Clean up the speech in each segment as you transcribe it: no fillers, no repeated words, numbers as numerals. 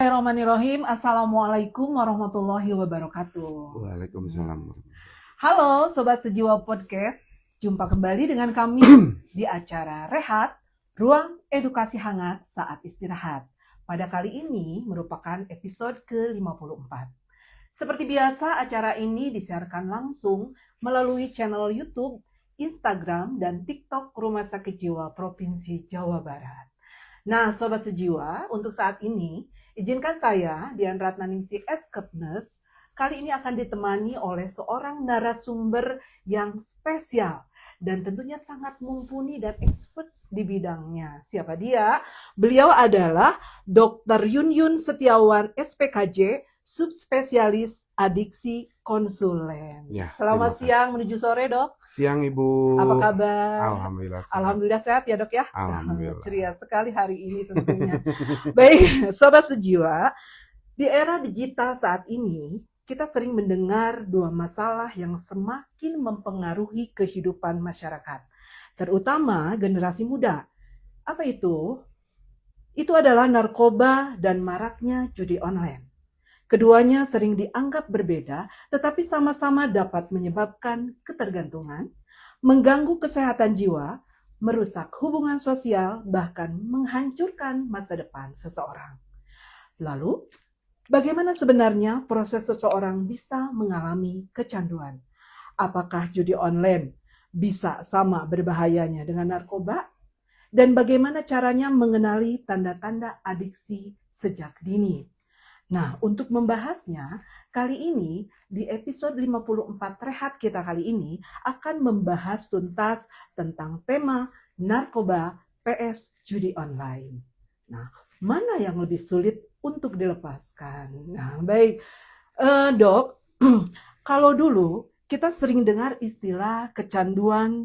Bismillahirrahmanirrahim. Assalamualaikum warahmatullahi wabarakatuh. Waalaikumsalam. Halo Sobat Sejiwa Podcast. Jumpa kembali dengan kami di acara Rehat, Ruang Edukasi Hangat Saat Istirahat. Pada kali ini merupakan episode ke-54. Seperti biasa, acara ini disiarkan langsung melalui channel YouTube, Instagram, dan TikTok Rumah Sakit Jiwa Provinsi Jawa Barat. Nah, Sobat Sejiwa, untuk saat ini, izinkan saya, Dian Ratnaningsih Eskepnes, kali ini akan ditemani oleh seorang narasumber yang spesial dan tentunya sangat mumpuni dan expert di bidangnya. Siapa dia? Beliau adalah Dr. Yun Setiawan, SPKJ, subspesialis adiksi konsulen. Ya, Selamat siang menuju sore, Dok. Siang, Ibu. Apa kabar? Alhamdulillah sehat. Alhamdulillah sehat ya, Dok ya. Alhamdulillah. Ceria sekali hari ini tentunya. Baik, Sobat Sejiwa, di era digital saat ini, kita sering mendengar dua masalah yang semakin mempengaruhi kehidupan masyarakat, terutama generasi muda. Apa itu? Itu adalah narkoba dan maraknya judi online. Keduanya sering dianggap berbeda, tetapi sama-sama dapat menyebabkan ketergantungan, mengganggu kesehatan jiwa, merusak hubungan sosial, bahkan menghancurkan masa depan seseorang. Lalu, bagaimana sebenarnya proses seseorang bisa mengalami kecanduan? Apakah judi online bisa sama berbahayanya dengan narkoba? Dan bagaimana caranya mengenali tanda-tanda adiksi sejak dini? Nah, untuk membahasnya, kali ini di episode 54 Rehat kita kali ini akan membahas tuntas tentang tema narkoba PS judi online. Nah, mana yang lebih sulit untuk dilepaskan? Nah, baik, Dok, kalau dulu kita sering dengar istilah kecanduan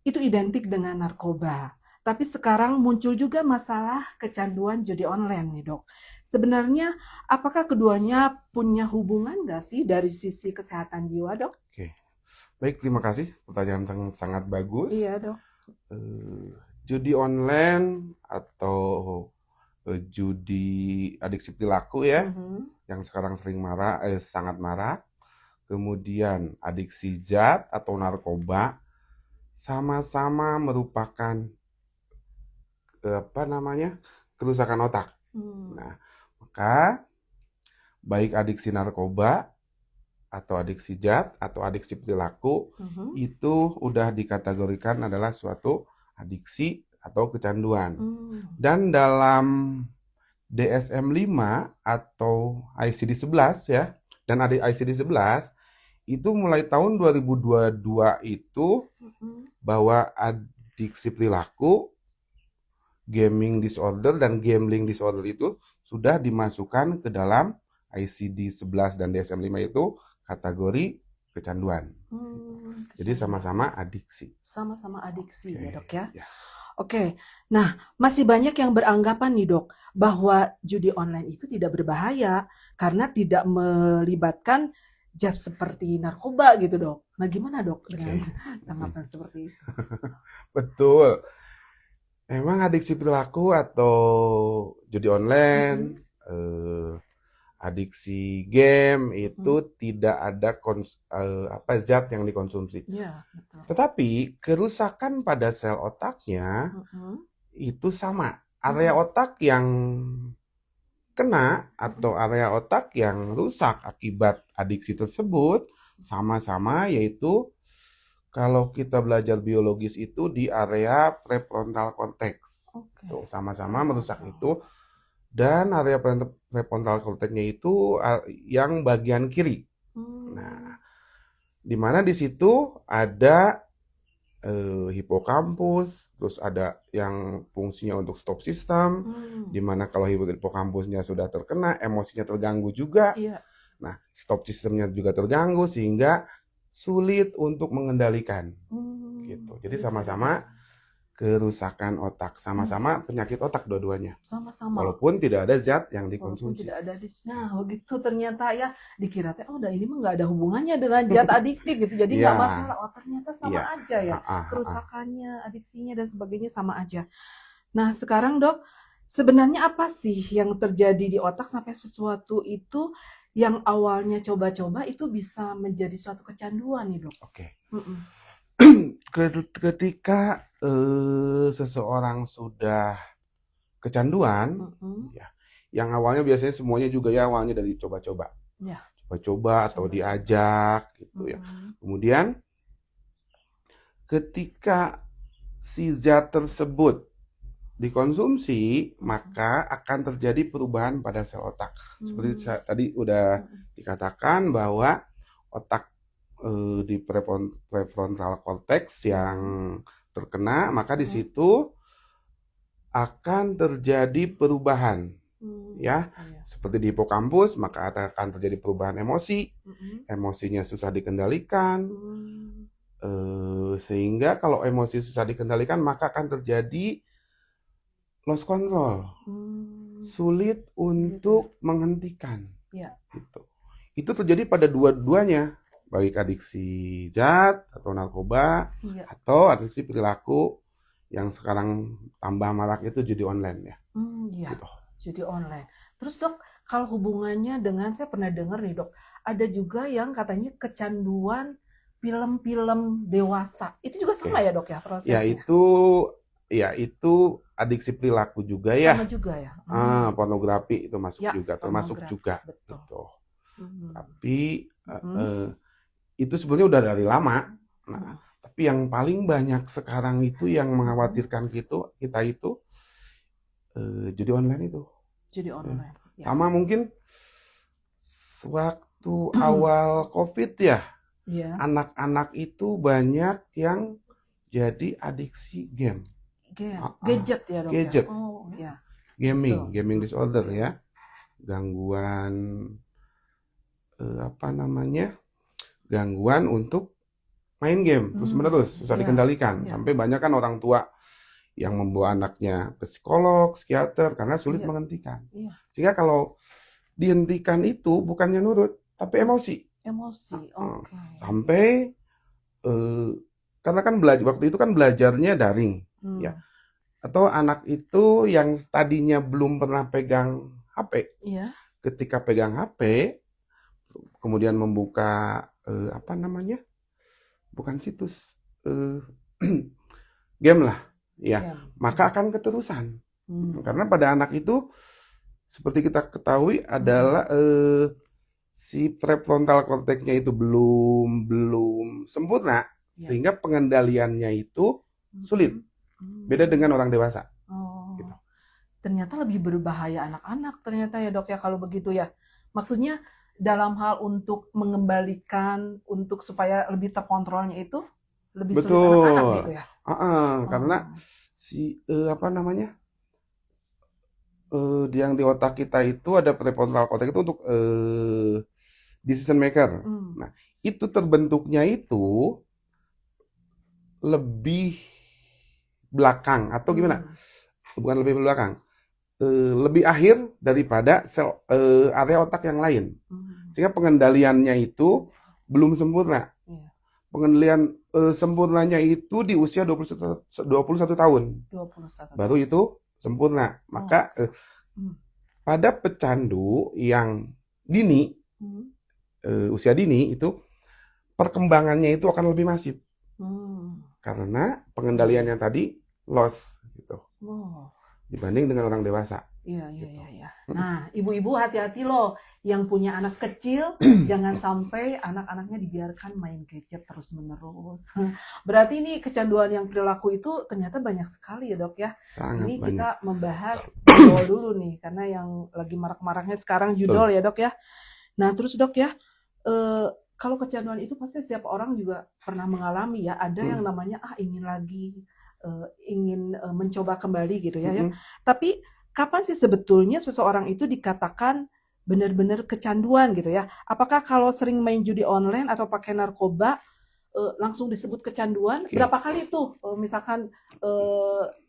itu identik dengan narkoba. Tapi sekarang muncul juga masalah kecanduan judi online nih, Dok. Sebenarnya apakah keduanya punya hubungan nggak sih dari sisi kesehatan jiwa, Dok? Oke. Baik, terima kasih. Pertanyaan yang sangat bagus. Iya, Dok. Judi online atau judi adiksi perilaku ya, yang sekarang sangat marak. Kemudian adiksi zat atau narkoba sama-sama merupakan kerusakan otak. Nah, maka baik adiksi narkoba atau adiksi zat atau adiksi perilaku itu udah dikategorikan adalah suatu adiksi atau kecanduan. Dan dalam DSM-5 atau ICD-11 ya, dan ICD-11 itu mulai tahun 2022 itu bahwa adiksi perilaku, gaming disorder dan gambling disorder itu sudah dimasukkan ke dalam ICD-11 dan DSM-5 itu kategori kecanduan. Jadi sama-sama adiksi. Sama-sama adiksi ya, Dok ya. Ya. Oke, nah masih banyak yang beranggapan nih, Dok, bahwa judi online itu tidak berbahaya karena tidak melibatkan zat seperti narkoba gitu, Dok. Nah gimana, Dok, dengan tanggapan seperti itu? Betul. Emang adiksi perilaku atau judi online, adiksi game itu tidak ada zat yang dikonsumsi. Iya, betul. Tetapi kerusakan pada sel otaknya itu sama. Area otak yang kena atau area otak yang rusak akibat adiksi tersebut sama-sama, yaitu kalau kita belajar biologis itu di area prefrontal cortex. Tuh, sama-sama merusak itu. Dan area prefrontal cortex-nya itu yang bagian kiri. Nah, di mana di situ ada hipokampus, terus ada yang fungsinya untuk stop system, di mana kalau hipokampusnya sudah terkena, emosinya terganggu juga. Iya. Nah, stop systemnya juga terganggu sehingga sulit untuk mengendalikan. Gitu. Jadi sama-sama kerusakan otak, sama-sama penyakit otak dua-duanya. Sama-sama. Walaupun tidak ada zat yang dikonsumsi. Tidak ada nah, begitu ternyata ya dikira teh udah ini mah nggak ada hubungannya dengan zat adiktif gitu. Jadi nggak masalah. Oh, ternyata sama aja ya. Kerusakannya, adiksinya dan sebagainya sama aja. Nah, sekarang, Dok, Sebenarnya apa sih yang terjadi di otak sampai sesuatu itu yang awalnya coba-coba itu bisa menjadi suatu kecanduan nih, Dok? Oke. Mm-mm. Ketika seseorang sudah kecanduan, Mm-mm. ya, yang awalnya biasanya semuanya juga ya awalnya dari coba-coba, Ya, coba-coba atau coba-coba. diajak gitu ya. Mm-mm. Kemudian ketika si zat tersebut dikonsumsi, Mm-mm. maka akan terjadi perubahan pada sel otak. Seperti Mm. tadi udah Mm-mm. dikatakan bahwa otak di prefrontal cortex yang terkena, maka di Mm-mm. situ akan terjadi perubahan ya. Iya. Seperti di hipokampus, maka akan terjadi perubahan emosi, Mm-mm. emosinya susah dikendalikan, Mm. sehingga kalau emosi susah dikendalikan, maka akan terjadi loss control, Mm. sulit Gitu ya. untuk menghentikan. Ya. Gitu. Itu terjadi pada dua-duanya, baik adiksi zat atau narkoba, Iya. atau adiksi perilaku yang sekarang tambah marak itu judi online ya. Iya. Gitu. Judi online. Terus Dok, kalau hubungannya dengan, saya pernah dengar nih Dok, ada juga yang katanya kecanduan film-film dewasa. Itu juga Oke. sama ya Dok ya prosesnya? Ya itu adiksi perilaku juga ya. Sama juga ya? Pornografi itu masuk Ya, juga, termasuk pornografi, juga. betul. Gitu. Mhm. Tapi Mhm. itu sebenarnya udah dari lama. Nah, Mhm. tapi yang paling banyak sekarang itu yang mengkhawatirkan kita itu judi online itu. Judi online. Ya. Sama mungkin waktu awal COVID ya, Iya. anak-anak itu banyak yang jadi adiksi game. Gadget ya Dok ya? Gadget. Oh ya. Gaming Betul. disorder ya. Gangguan gangguan untuk main game terus-menerus, susah Iya. dikendalikan. Iya. Sampai banyak kan orang tua yang membawa anaknya ke psikolog, psikiater karena sulit Iya. menghentikan. Iya. Sehingga kalau dihentikan itu bukannya nurut, tapi emosi. Emosi. Oke. Sampai karena kan waktu itu kan belajarnya daring, ya. Atau anak itu yang tadinya belum pernah pegang HP, Iya. ketika pegang HP, kemudian membuka bukan situs, game lah, ya, maka akan keterusan. Karena pada anak itu seperti kita ketahui adalah si prefrontal cortex-nya itu belum sempurna, sehingga pengendaliannya itu sulit. Beda dengan orang dewasa. Gitu. Ternyata lebih berbahaya anak-anak ternyata ya Dok ya kalau begitu ya. Maksudnya dalam hal untuk mengembalikan untuk supaya lebih terkontrolnya itu lebih sulit anak-anak gitu ya. Karena si yang di otak kita itu ada prefrontal cortex itu untuk decision maker. Nah, itu terbentuknya itu lebih belakang atau gimana? Bukan lebih belakang, lebih akhir daripada sel area otak yang lain. Sehingga pengendaliannya itu belum sempurna. Pengendalian sempurnanya itu di usia 21 tahun. 21 baru itu sempurna. Maka pada pecandu yang dini, usia dini itu perkembangannya itu akan lebih masif. Karena pengendalian yang tadi loss gitu. Dibanding dengan orang dewasa. Iya. Nah, ibu-ibu hati-hati loh yang punya anak kecil, jangan sampai anak-anaknya dibiarkan main gadget terus-menerus. Berarti ini kecanduan yang perilaku itu ternyata banyak sekali ya Dok ya. Sangat ini banyak. Kita membahas judol dulu nih, karena yang lagi marak-maraknya sekarang judol ya Dok ya. Nah terus Dok ya, kalau kecanduan itu pasti setiap orang juga pernah mengalami ya. Ada yang namanya ingin lagi, ingin mencoba kembali gitu ya. Tapi kapan sih sebetulnya seseorang itu dikatakan benar-benar kecanduan gitu ya? Apakah kalau sering main judi online atau pakai narkoba langsung disebut kecanduan? Berapa kali tuh misalkan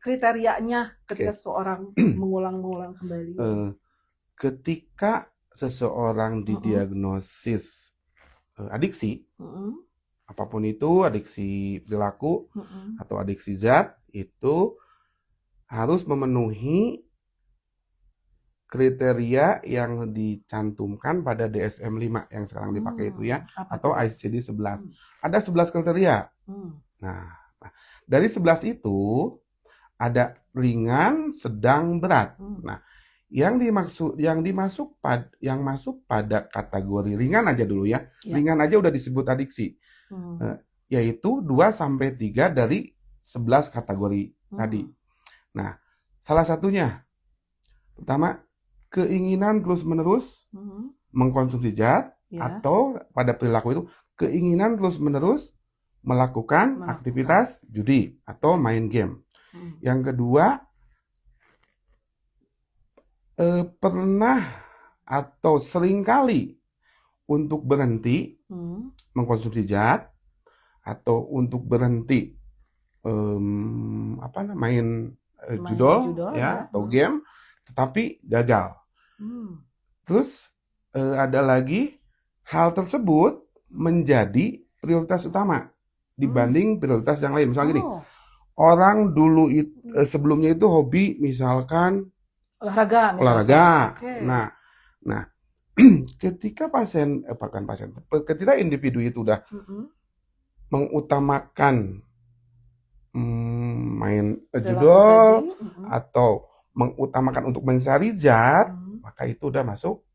kriterianya ketika seseorang mengulang-ulang kembali? Ketika seseorang didiagnosis adiksi, apapun itu, adiksi perilaku atau adiksi zat, itu harus memenuhi kriteria yang dicantumkan pada DSM-5 yang sekarang dipakai itu ya, Apa atau tuh, Dok? ICD-11. Hmm. Ada 11 kriteria. Hmm. Nah, dari 11 itu ada ringan, sedang, berat. Hmm. Nah, yang masuk pada kategori ringan aja dulu ya. Ya. Ringan aja udah disebut adiksi. Yaitu 2 sampai 3 dari 11 kategori tadi. Nah, salah satunya pertama, keinginan terus-menerus mengkonsumsi zat, Ya. atau pada perilaku itu keinginan terus-menerus melakukan aktivitas judi atau main game. Yang kedua, pernah atau seringkali untuk berhenti mengkonsumsi zat, atau untuk berhenti main judol ya, atau game, tetapi gagal. Terus ada lagi, hal tersebut menjadi prioritas utama dibanding prioritas yang lain. Misalnya gini, orang dulu sebelumnya itu hobi misalkan olahraga. Okay. Nah, ketika ketika individu itu udah mengutamakan main judol atau mengutamakan untuk mencari zat, maka itu udah masuk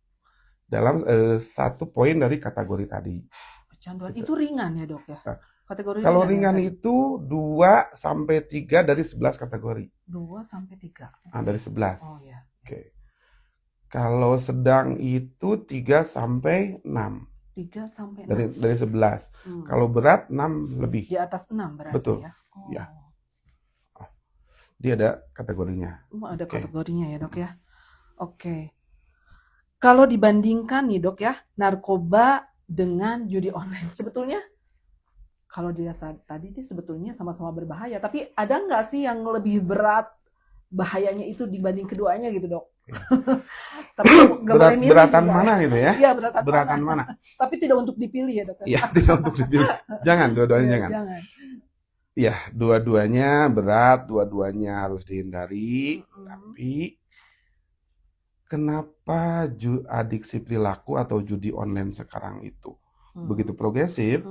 dalam satu poin dari kategori tadi. Kecanduan itu ringan ya, Dok ya? Kategori kalau ringan itu 2 sampai 3 dari 11 kategori. 2 sampai 3. Dari 11. Oh ya. Oke. Kalau sedang itu 3 sampai 6. 3 sampai 6. Dari 11. Kalau berat 6 lebih. Di atas 6 berarti. Betul. Ya. Ya. Dia ada kategorinya. Ada kategorinya ya, Dok ya. Oke. Kalau dibandingkan nih, Dok ya, narkoba dengan judi online, sebetulnya kalau dilihat tadi itu sebetulnya sama-sama berbahaya, tapi ada nggak sih yang lebih berat bahayanya itu dibanding keduanya gitu, Dok? Tapi beratan mana gitu ya? Iya, beratan mana? Tapi tidak untuk dipilih ya, Dok. Iya, tidak untuk dipilih. Jangan, dua-duanya jangan. Iya, dua-duanya berat, dua-duanya harus dihindari. Tapi kenapa adiksi perilaku atau judi online sekarang itu begitu progresif?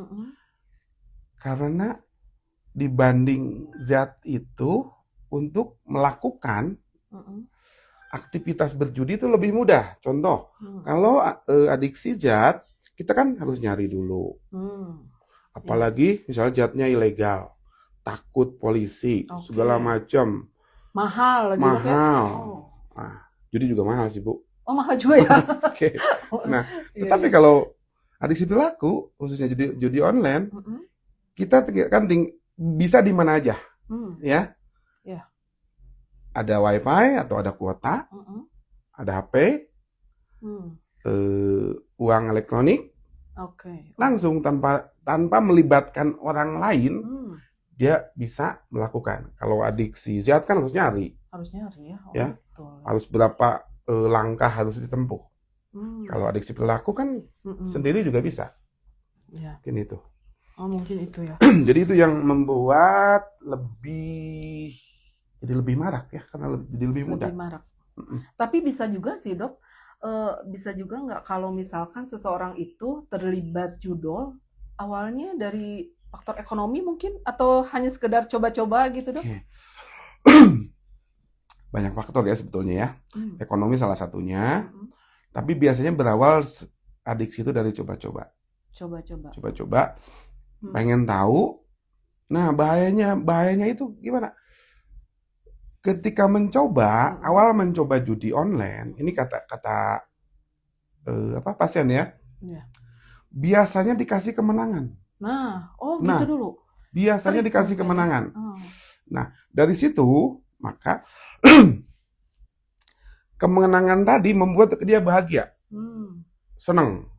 Karena dibanding zat itu, untuk melakukan aktivitas berjudi itu lebih mudah. Contoh, kalau adiksi zat, kita kan harus nyari dulu. Apalagi misalnya zatnya ilegal, takut polisi, segala macam. Mahal. Nah, judi juga mahal sih, Bu. Oh, mahal juga ya. Oke. Nah, tetapi kalau adiksi perilaku, khususnya judi online, kita kan bisa di mana aja, ya. Ada wifi atau ada kuota, ada HP, uang elektronik, langsung tanpa melibatkan orang lain, dia bisa melakukan. Kalau adiksi zat kan harus nyari. Ya. Betul. Harus berapa langkah harus ditempuh. Kalau adiksi perilaku kan sendiri juga bisa. Mungkin itu. Mungkin itu ya. Jadi itu yang membuat jadi lebih marak ya, karena jadi lebih mudah. Lebih marak. Tapi bisa juga sih, Dok. Bisa juga nggak kalau misalkan seseorang itu terlibat judol awalnya dari faktor ekonomi mungkin, atau hanya sekedar coba-coba gitu, Dok? Banyak faktor ya sebetulnya ya. Ekonomi salah satunya. Tapi biasanya berawal adiksi itu dari coba-coba. Coba-coba. Pengen tahu. Nah, bahayanya itu gimana? Ketika awal mencoba judi online, ini kata pasien ya. Biasanya dikasih kemenangan. Gitu dulu. Biasanya dikasih kemenangan. Nah, dari situ maka kemenangan tadi membuat dia bahagia. Senang.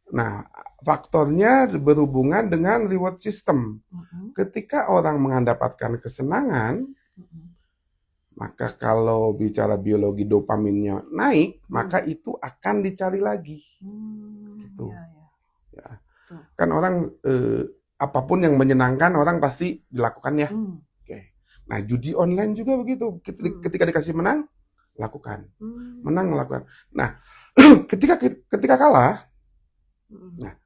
Nah, faktornya berhubungan dengan reward system. Ketika orang mendapatkan kesenangan, maka kalau bicara biologi dopaminnya naik, maka itu akan dicari lagi. Gitu. Ya. Kan orang apapun yang menyenangkan orang pasti dilakukan ya. Nah, judi online juga begitu. Ketika dikasih menang, lakukan. Hmm. Menang lakukan. Nah, ketika kalah, Hmm. nah,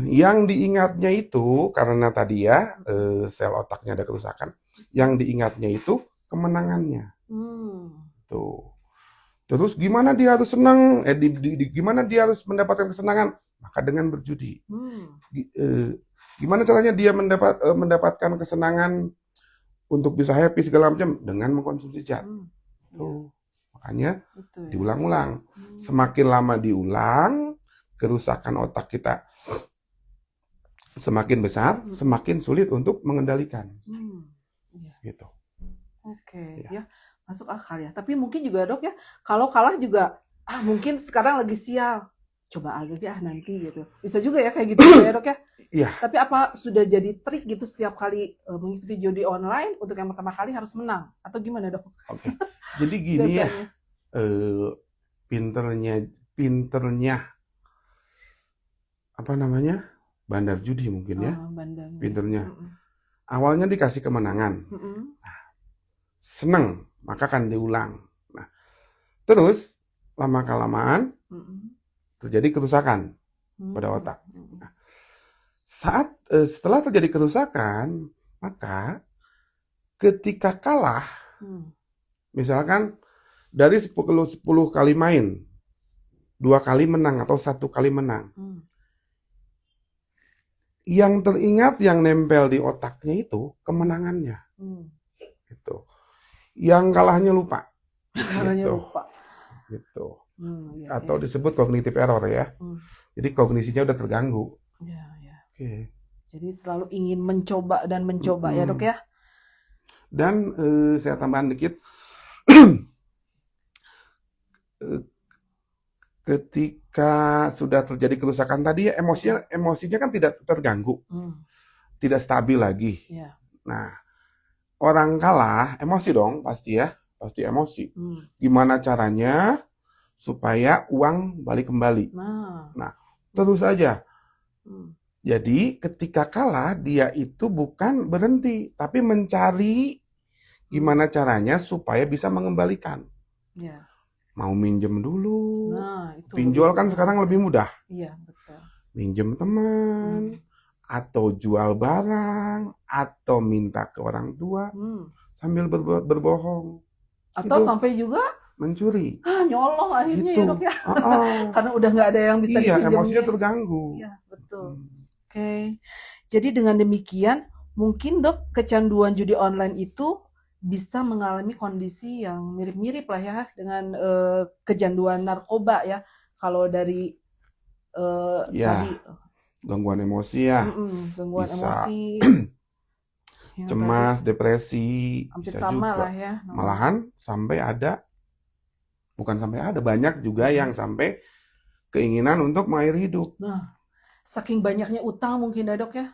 yang diingatnya itu karena tadi ya sel otaknya ada kerusakan, yang diingatnya itu kemenangannya. Tuh. Terus gimana dia harus senang? Gimana dia harus mendapatkan kesenangan? Maka dengan berjudi. Gimana caranya dia mendapatkan kesenangan untuk bisa happy segala macam? Dengan mengkonsumsi zat. Tuh. Makanya diulang-ulang. Semakin lama diulang, kerusakan otak kita semakin besar, semakin sulit untuk mengendalikan. Gitu. Oke, ya masuk akal ya. Tapi mungkin juga dok ya, kalau kalah juga, mungkin sekarang lagi sial, coba aja nanti gitu. Bisa juga ya kayak gitu ya dok ya. Iya. Tapi apa sudah jadi trik gitu setiap kali mengikuti judi online untuk yang pertama kali harus menang atau gimana dok? Oke. Jadi gini ya, pinternya apa namanya? Bandar judi mungkin ya. Pinternya. Awalnya dikasih kemenangan. Senang, maka akan diulang. Nah, terus lama-kelamaan terjadi kerusakan pada otak. Nah, setelah terjadi kerusakan, maka ketika kalah, misalkan dari 10 kali main, 2 kali menang atau 1 kali menang, yang teringat, yang nempel di otaknya itu kemenangannya. Gitu. Yang kalahnya lupa. Gitu. Atau disebut cognitive error ya. Jadi kognisinya udah terganggu. Oke. Jadi selalu ingin mencoba dan mencoba ya dok ya. Dan saya tambahan dikit. Ketika sudah terjadi kerusakan tadi ya, emosinya kan tidak terganggu, tidak stabil lagi. Nah, orang kalah emosi dong pasti ya, pasti emosi. Gimana caranya supaya uang balik kembali? Nah, terus aja. Jadi ketika kalah dia itu bukan berhenti, tapi mencari gimana caranya supaya bisa mengembalikan. Mau minjem dulu. Pinjol kan sekarang lebih mudah. Iya, betul. Minjem teman, atau jual barang, atau minta ke orang tua, sambil berbohong. Atau sampai juga mencuri. Nyolong akhirnya gitu. Ya dok ya. Karena udah nggak ada yang bisa dipinjam. Emosinya terganggu. Iya, betul. Oke. Jadi dengan demikian, mungkin dok, kecanduan judi online itu bisa mengalami kondisi yang mirip-mirip lah ya dengan kecanduan narkoba ya. Kalau dari tadi gangguan emosi ya, gangguan emosi, cemas, depresi, hampir bisa sama juga. Lah ya. Malahan banyak juga yang sampai keinginan untuk mengakhiri hidup. Nah, saking banyaknya utang mungkin ya dok ya.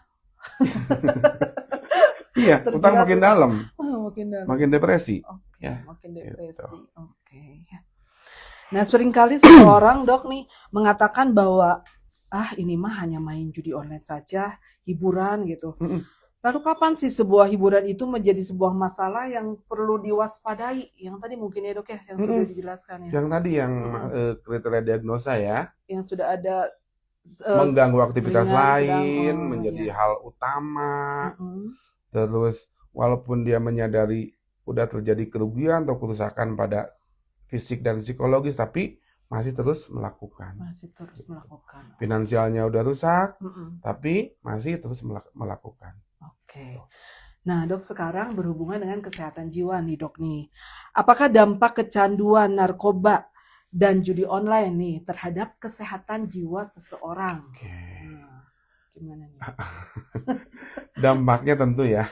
Iya, utang makin dalam. Makin depresi. Makin depresi. Oke. Nah, seringkali seseorang dok nih mengatakan bahwa ini mah hanya main judi online saja, hiburan gitu. Lalu kapan sih sebuah hiburan itu menjadi sebuah masalah yang perlu diwaspadai? Yang tadi mungkin ya dok ya, yang sudah dijelaskan ya. Yang tadi yang kriteria diagnosa ya. Yang sudah ada mengganggu aktivitas lain, menjadi hal utama. Terus walaupun dia menyadari udah terjadi kerugian atau kerusakan pada fisik dan psikologis, tapi masih terus melakukan. Finansialnya udah rusak, tapi masih terus melakukan. Oke. Nah dok, sekarang berhubungan dengan kesehatan jiwa nih dok nih. Apakah dampak kecanduan narkoba dan judi online nih terhadap kesehatan jiwa seseorang? Gimana nih? Dampaknya tentu ya.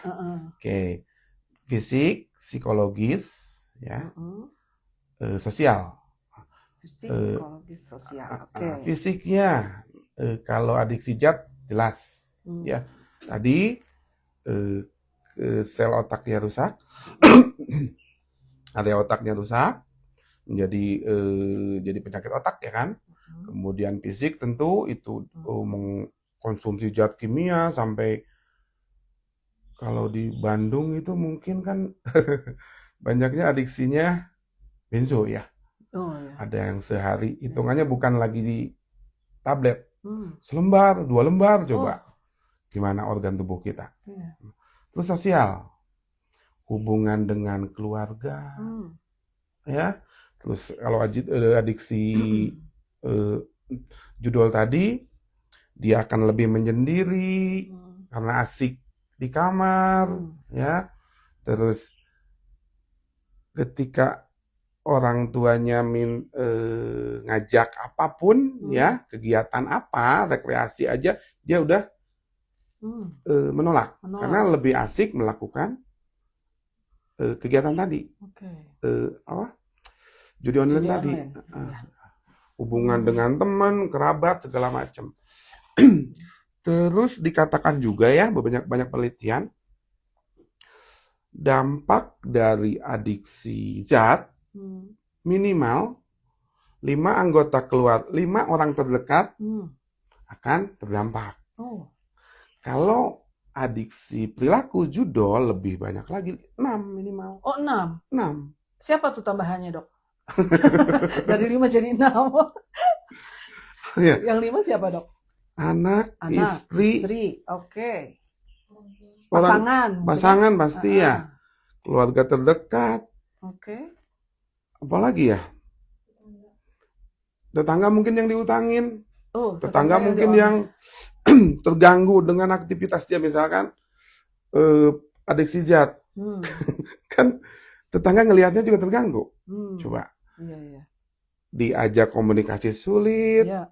Fisik, psikologis, ya, sosial. Fisik, psikologis, sosial. Fisiknya, kalau adiksi zat jelas, ya. Tadi sel otaknya rusak, area otaknya rusak, jadi penyakit otak ya kan. Kemudian fisik tentu itu mengkonsumsi zat kimia sampai kalau di Bandung itu mungkin kan banyaknya adiksinya benzo ya. Oh ya. Ada yang sehari, hitungannya bukan lagi di tablet, Hmm. selembar, 2 lembar, Oh. coba. Gimana organ tubuh kita. Iya. Terus sosial, hubungan dengan keluarga, Hmm. ya. Terus kalau adiksi eh, judul tadi, dia akan lebih menyendiri Hmm. karena asik di kamar, Hmm. ya. Terus ketika orang tuanya ngajak apapun, ya, kegiatan apa, rekreasi aja, dia udah Hmm. menolak. Menolak. Karena lebih asik melakukan kegiatan tadi. Oke. Judi online Judi tadi. online. Iya. Hubungan dengan teman, kerabat, segala macam. Terus dikatakan juga ya, banyak penelitian, dampak dari adiksi zat Hmm. minimal 5 orang terdekat Hmm. akan terdampak. Oh. Kalau adiksi perilaku judol lebih banyak lagi, 6 minimal. Oh, 6. 6. Siapa tuh tambahannya, Dok? Dari 5 jadi 6. Ya, Yang 5 siapa, Dok? anak, Anak, istri, Oke. orang- pasangan pasti ya, keluarga terdekat, Oke. apalagi ya? Tetangga mungkin yang diutangin, Oh, tetangga yang mungkin di yang terganggu dengan aktivitas dia, misalkan adiksi zat, Hmm. kan tetangga ngelihatnya juga terganggu. Hmm. Coba Iya. diajak komunikasi sulit, Iya.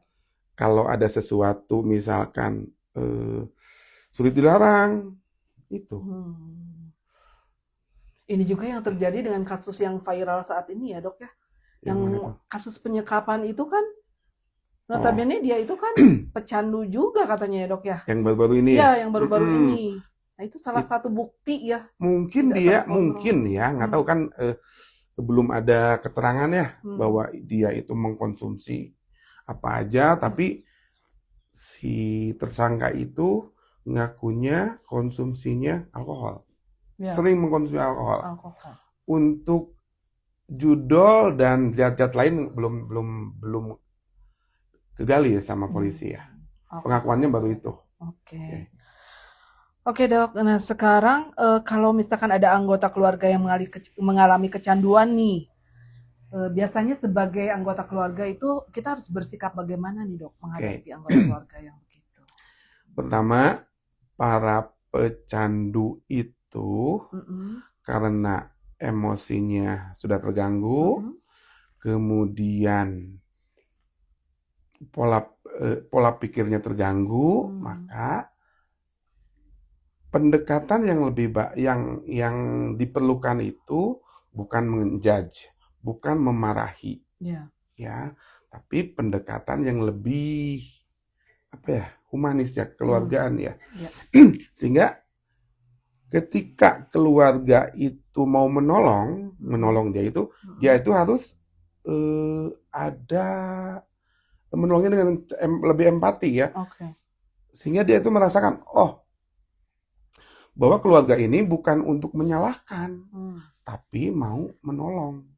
kalau ada sesuatu misalkan sulit dilarang, itu. Ini juga yang terjadi dengan kasus yang viral saat ini ya, Dok ya. Yang mana tuh? Kasus penyekapan itu kan, notabene dia itu kan pecandu juga katanya ya, Dok ya. Yang baru-baru ini ya? Iya, yang baru-baru ini. Nah, itu salah satu bukti ya. Mungkin Tidak mungkin ya, nggak tahu kan, belum ada keterangan ya bahwa dia itu mengkonsumsi apa aja, tapi si tersangka itu ngakunya konsumsinya alkohol. Ya. Sering mengkonsumsi alkohol. Untuk judol dan zat-zat lain belum kegali ya sama polisi ya. Pengakuannya baru itu. Oke, Dok. Nah, sekarang kalau misalkan ada anggota keluarga yang mengalami kecanduan nih, biasanya sebagai anggota keluarga itu kita harus bersikap bagaimana nih, Dok, menghadapi anggota keluarga yang begitu? Pertama, para pecandu itu karena emosinya sudah terganggu, kemudian pola pikirnya terganggu, maka pendekatan yang lebih yang diperlukan itu bukan menjudge, bukan memarahi, ya, tapi pendekatan yang lebih humanis ya, keluargaan ya. Sehingga ketika keluarga itu mau menolong dia itu harus ada menolongnya dengan lebih empati ya. Sehingga dia itu merasakan, bahwa keluarga ini bukan untuk menyalahkan, tapi mau menolong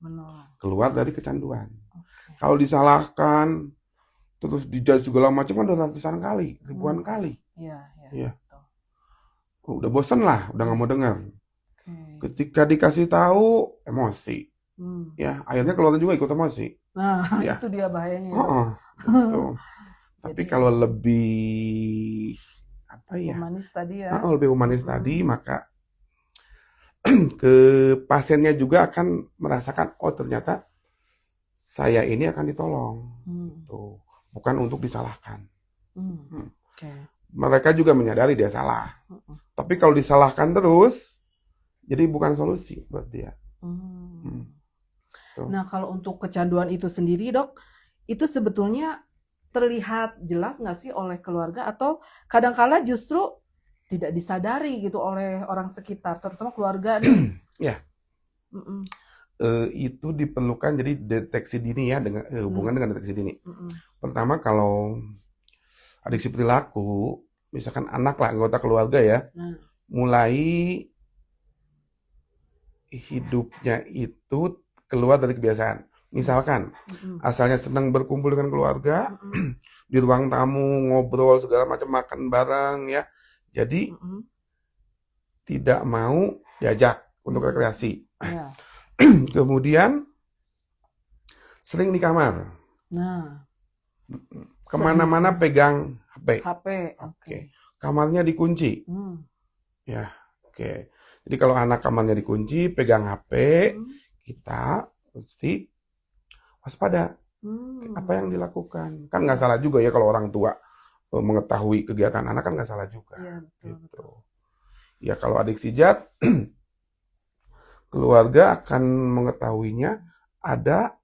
keluar dari kecanduan. Kalau disalahkan, terus dijudge segala macam kan udah ratusan kali, ribuan kali. Iya. Udah bosen lah, udah nggak mau dengar. Ketika dikasih tahu, emosi. Ya, akhirnya keluar juga ikut emosi. Nah, itu dia bahayanya. Gitu. Tapi kalau lebih humanis tadi ya. Lebih humanis tadi, maka ke pasiennya juga akan merasakan, ternyata saya ini akan ditolong. Tuh, bukan untuk disalahkan. Mereka juga menyadari dia salah. Tapi kalau disalahkan terus, jadi bukan solusi buat dia. Nah, kalau untuk kecanduan itu sendiri, Dok, itu sebetulnya terlihat jelas nggak sih oleh keluarga, atau kadang-kala justru tidak disadari gitu oleh orang sekitar, terutama keluarga nih? Ya. Itu diperlukan jadi deteksi dini ya, dengan hubungan dengan deteksi dini. Pertama, kalau adiksi perilaku, misalkan anak lah, anggota keluarga ya, mulai hidupnya itu keluar dari kebiasaan. Misalkan, asalnya senang berkumpul dengan keluarga, di ruang tamu, ngobrol, segala macam, makan bareng ya. Jadi, tidak mau diajak untuk rekreasi. Ya. Kemudian, sering di kamar. Nah, Kemana-mana pegang HP. HP. Oke. Kamarnya dikunci. Ya, oke. Jadi kalau anak kamarnya dikunci, pegang HP, kita mesti waspada. Apa yang dilakukan? Kan nggak salah juga ya kalau orang tua mengetahui kegiatan anak, kan nggak salah juga. Iya, betul, Gitu. betul. Ya kalau adiksi zat, keluarga akan mengetahuinya ada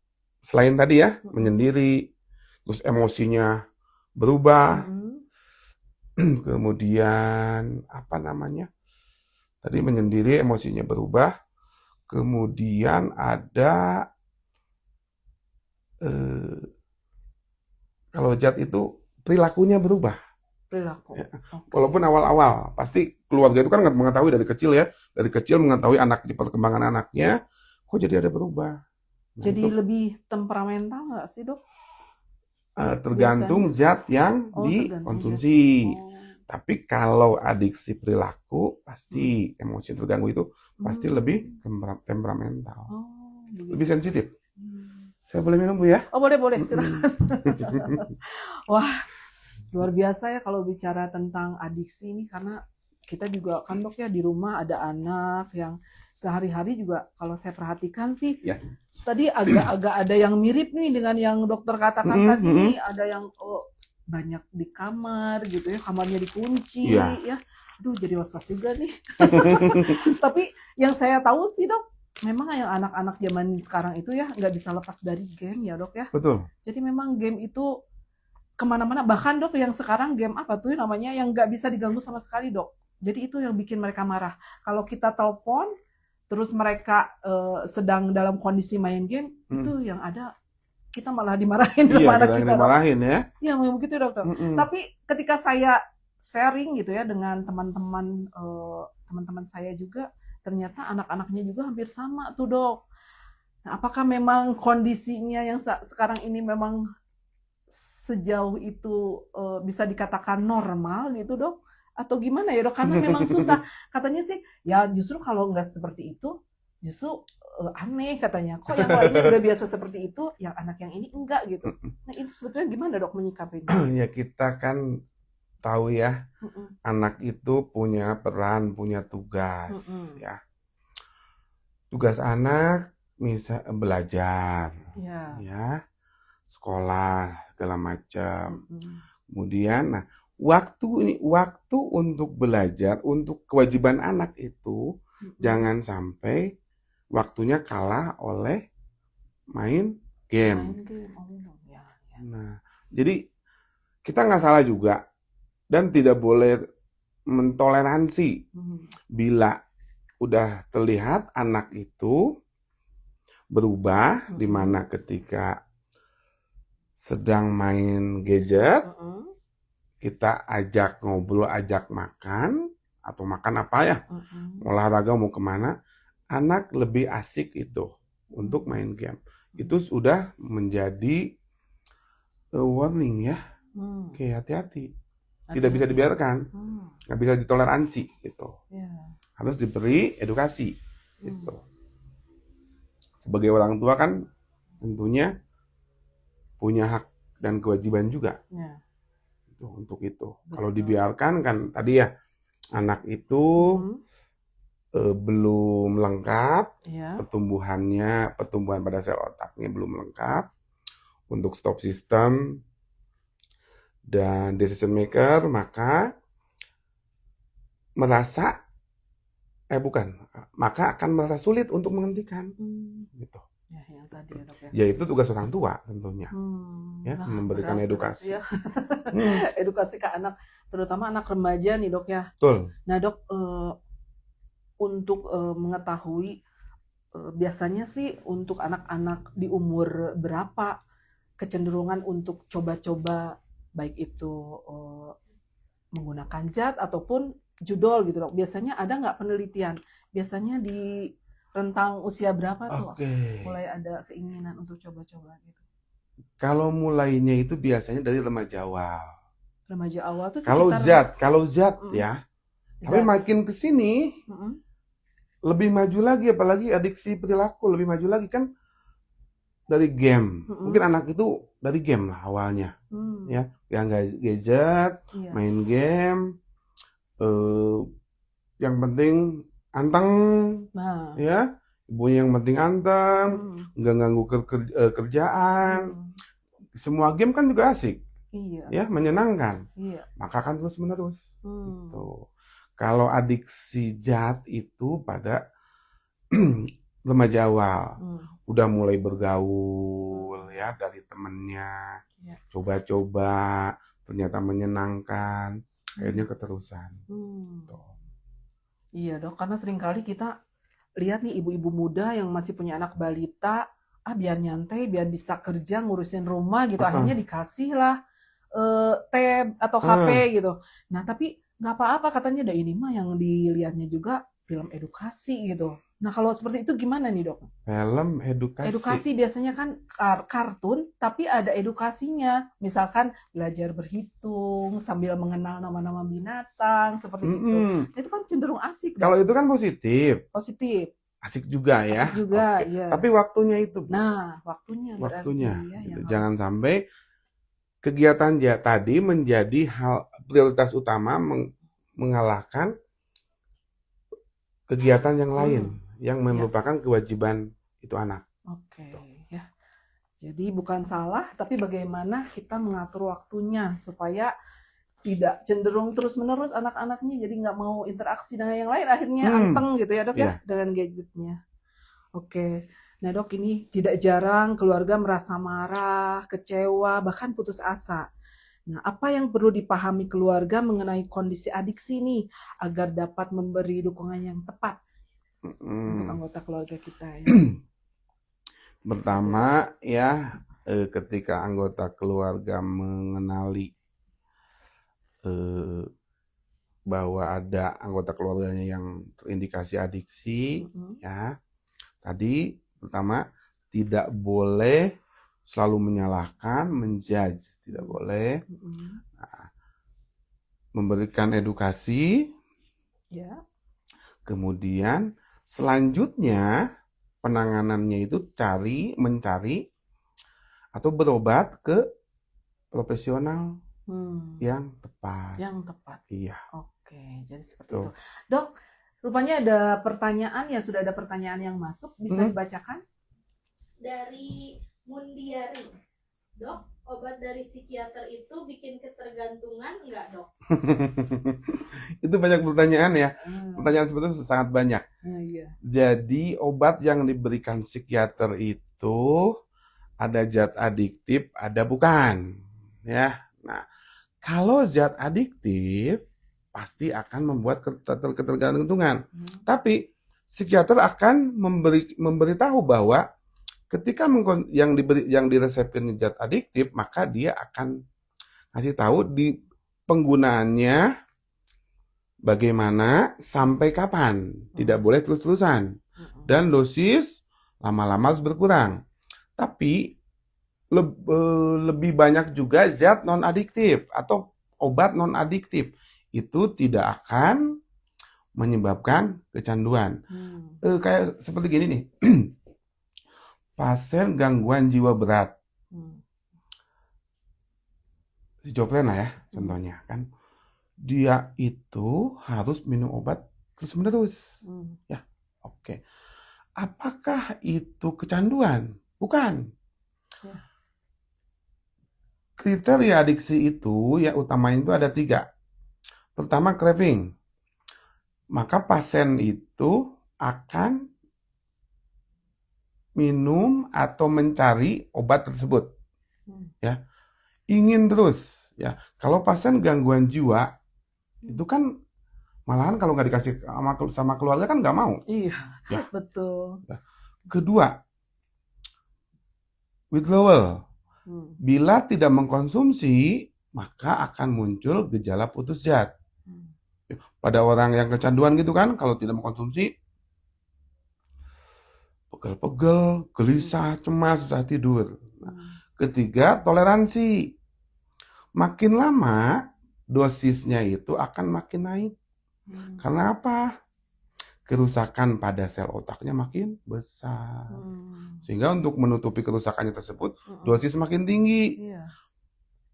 selain tadi ya, menyendiri, terus emosinya berubah, kemudian apa namanya? Tadi menyendiri, emosinya berubah, kemudian ada kalau zat itu perilakunya berubah. Perilaku. Ya. Walaupun awal-awal, pasti keluarga itu kan nggak mengetahui dari kecil ya, dari kecil mengetahui anak di perkembangan anaknya, kok jadi ada berubah. Nah, Jadi itu lebih temperamental nggak sih, Dok? tergantung zat yang dikonsumsi. Tapi kalau adiksi perilaku, pasti emosi terganggu itu pasti lebih temperamental, lebih sensitif. Saya boleh minum, Bu, ya? Oh, boleh, silakan. Wah, luar biasa ya kalau bicara tentang adiksi ini, karena kita juga kan, Dok, ya di rumah ada anak yang sehari-hari juga kalau saya perhatikan sih, tadi agak-agak ada yang mirip nih dengan yang dokter katakan tadi nih, ada yang banyak di kamar gitu ya, kamarnya dikunci ya. Aduh, jadi was-was juga nih. Tapi yang saya tahu sih, Dok, memang yang anak-anak zaman sekarang itu ya nggak bisa lepas dari game ya, Dok ya. Betul. Jadi memang game itu kemana-mana, bahkan, Dok, yang sekarang game apa tuh namanya yang nggak bisa diganggu sama sekali, Dok. Jadi itu yang bikin mereka marah. Kalau kita telepon terus mereka sedang dalam kondisi main game, itu yang ada kita malah dimarahin sama anak kita. Dimarahin ya. Iya, memang begitu, Dokter. Tapi ketika saya sharing gitu ya dengan teman-teman saya juga, ternyata anak-anaknya juga hampir sama tuh, Dok. Nah, apakah memang kondisinya yang sekarang ini memang sejauh itu bisa dikatakan normal gitu, Dok? Atau gimana ya, Dok? Karena memang susah. Katanya sih, ya justru kalau nggak seperti itu, justru aneh katanya. Kok yang lainnya udah biasa seperti itu, yang anak yang ini enggak gitu. Nah, itu sebetulnya gimana, Dok, menyikapinya? Ya kita kan tahu ya, anak itu punya peran, punya tugas ya. Tugas anak misal belajar, ya, sekolah segala macam. Kemudian, nah, waktu untuk belajar, untuk kewajiban anak itu jangan sampai waktunya kalah oleh main game. Nah, jadi kita nggak salah juga dan tidak boleh mentoleransi bila udah terlihat anak itu berubah, di mana ketika sedang main gadget, kita ajak ngobrol, ajak makan, atau makan apa ya, olahraga mau kemana, anak lebih asik itu untuk main game. Itu sudah menjadi warning ya. Oke, hati-hati. Tidak bisa dibiarkan, nggak bisa ditoleransi gitu. Harus diberi edukasi gitu. Sebagai orang tua kan tentunya punya hak dan kewajiban juga untuk itu. Kalau dibiarkan kan tadi ya, anak itu belum lengkap, pertumbuhan pada sel otaknya belum lengkap untuk stop system dan decision maker, maka akan merasa sulit untuk menghentikan gitu. Ya, yang tadi ya, Dok, ya. Ya itu tugas orang tua tentunya, ya, memberikan edukasi. Ya. Edukasi ke anak, terutama anak remaja nih, Dok ya. Betul. Nah, Dok, untuk mengetahui biasanya sih untuk anak-anak di umur berapa kecenderungan untuk coba-coba baik itu menggunakan zat ataupun judol gitu, Dok. Biasanya ada nggak penelitian? Biasanya di Rentang usia berapa tuh Oke. mulai ada keinginan untuk coba-coba gitu? Kalau mulainya itu biasanya dari remaja awal. Remaja awal tuh Kalau sekitar zat mm, ya. Tapi zat ya. makin ke sini Mm-mm. lebih maju lagi, apalagi adiksi perilaku lebih maju lagi kan dari game. Mungkin Mm-mm. anak itu dari game lah awalnya, Hmm, ya, yang gadget, iya. main game, eh, yang penting anteng, Nah, ya, ibunya yang penting anteng, mm, nggak ganggu kerjaan. mm, Semua game kan juga asik, iya, ya, menyenangkan. iya. Maka kan terus menerus. Hmm, Gitu. Kalau adiksi zat itu pada remaja awal, hmm, udah mulai bergaul ya dari temennya, iya. coba-coba, ternyata menyenangkan, akhirnya keterusan. Hmm. Tuh. Iya dok, karena seringkali kita lihat nih ibu-ibu muda yang masih punya anak balita, biar nyantai, biar bisa kerja ngurusin rumah gitu, akhirnya Heeh. dikasih lah tab atau HP Heeh. gitu. Nah tapi nggak apa-apa katanya, ada ini mah yang dilihatnya juga film edukasi gitu. Nah kalau seperti itu gimana nih dok? Film edukasi. Edukasi biasanya kan kartun, tapi ada edukasinya. Misalkan belajar berhitung sambil mengenal nama-nama binatang seperti itu. Mm-mm. Nah, itu kan cenderung asik Kalau dok, itu kan positif, positif. asik juga Asik ya. juga, Oke. iya. Tapi waktunya itu, Bu. Nah, waktunya berarti Waktunya. ya Gitu. yang Jangan harus. sampai kegiatan tadi menjadi hal prioritas utama mengalahkan kegiatan yang lain yang Ya, merupakan kewajiban itu anak. oke ya. Jadi bukan salah, tapi bagaimana kita mengatur waktunya supaya tidak cenderung terus-menerus anak-anaknya jadi nggak mau interaksi dengan yang lain, akhirnya anteng gitu ya dok ya Iya. dengan gadgetnya. Oke. Nah dok, ini tidak jarang keluarga merasa marah, kecewa, bahkan putus asa. Nah, apa yang perlu dipahami keluarga mengenai kondisi adiksi nih agar dapat memberi dukungan yang tepat untuk anggota keluarga kita ya? Pertama ya, ketika anggota keluarga mengenali bahwa ada anggota keluarganya yang terindikasi adiksi, ya, tadi pertama tidak boleh selalu menyalahkan, menjudge, tidak boleh. Nah, memberikan edukasi, Ya. kemudian selanjutnya penanganannya itu mencari atau berobat ke profesional yang tepat. Yang tepat. Iya. Oke, jadi seperti itu. Dok, rupanya ada pertanyaan ya, sudah ada pertanyaan yang masuk, bisa dibacakan? Dari Mundiari. Dok, obat dari psikiater itu bikin ketergantungan nggak dok? Itu banyak pertanyaan ya. Pertanyaan seperti itu sangat banyak. Iya. Jadi obat yang diberikan psikiater itu ada zat adiktif, ada bukan. Ya. Nah, kalau zat adiktif pasti akan membuat ketergantungan. Tapi psikiater akan memberitahu bahwa ketika yang diresepkan zat adiktif, maka dia akan kasih tahu di penggunaannya bagaimana, sampai kapan. Tidak boleh terus-terusan. Dan dosis lama-lama harus berkurang. Tapi lebih banyak juga zat non-adiktif atau obat non-adiktif. Itu tidak akan menyebabkan kecanduan. Kayak seperti gini nih. Pasien gangguan jiwa berat. Schizofrenia ya, contohnya kan. Dia itu harus minum obat terus-menerus. Ya, oke. Apakah itu kecanduan? Bukan. Kriteria adiksi itu yang utamanya itu ada 3. Pertama, craving. Maka pasien itu akan minum atau mencari obat tersebut. Ya. Ingin terus. Ya. Kalau pasien gangguan jiwa, itu kan malahan kalau nggak dikasih sama keluarga kan nggak mau. Iya, ya. Betul. Kedua, withdrawal. Bila tidak mengkonsumsi, maka akan muncul gejala putus zat. Pada orang yang kecanduan gitu kan, kalau tidak mengkonsumsi, pegel-pegel, gelisah, cemas, susah tidur. Nah, ketiga, toleransi. Makin lama, dosisnya itu akan makin naik. Karena apa? Kerusakan pada sel otaknya makin besar. Sehingga untuk menutupi kerusakannya tersebut, dosis makin tinggi. Iya.